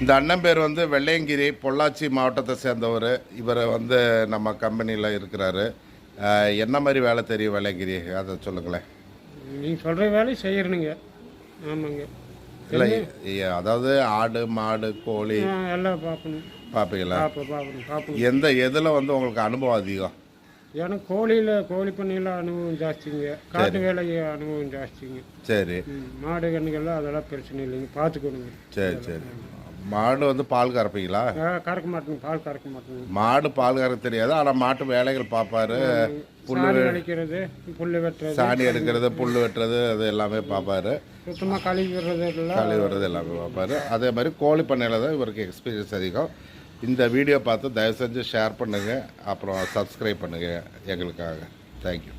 இந்த அண்ணன் பேர் வந்து வெள்ளையங்கிரி, பொள்ளாச்சி மாவட்டத்தை சேர்ந்தவர். இவர் வந்து நம்ம கம்பெனியில் இருக்கிறாரு. என்ன மாதிரி வேலை தெரியும் வெள்ளையங்கிரி, அதை சொல்லுங்களேன். நீங்கள் சொல்கிற வேலையை செய்யணுங்க. ஆமாங்க. இல்லை, அதாவது ஆடு மாடு கோழி எல்லாம் பார்க்கணும். பார்ப்பீங்களா? பார்ப்போம். எதில் வந்து உங்களுக்கு அனுபவம் அதிகம்? எனக்கு கோழி பண்ணையில் அனுபவம் ஜாஸ்திங்க. காட்டு வேலை அனுபவம் ஜாஸ்திங்க. சரி. மாடு கண்ணுகள்லாம் அதெல்லாம் பிரச்சனை இல்லைங்க, பார்த்துக்கணுங்க. சரி. மாடு வந்து பால் கறப்பீங்களா? கறக்க மாட்டேங்க, பால் கறக்க மாட்டேங்க. மாடு பால் கறக்க தெரியாது, ஆனால் மாட்டு வேலைகள் பார்ப்பாரு. புல்லு அடிக்கிறது, புல்லு வெட்டுறது, சாணி எடுக்கிறது, புல் வெட்டுறது, அது எல்லாமே பார்ப்பாரு. சுத்தமாக கழுவி விடுறது எல்லாமே பார்ப்பாரு. அதே மாதிரி கோழி பண்ணையில் தான் இவருக்கு எக்ஸ்பீரியன்ஸ் அதிகம். இந்த வீடியோ பார்த்து தயவு செஞ்சு ஷேர் பண்ணுங்கள், அப்புறம் சப்ஸ்கிரைப் பண்ணுங்கள் எங்களுக்காக. தேங்க்யூ.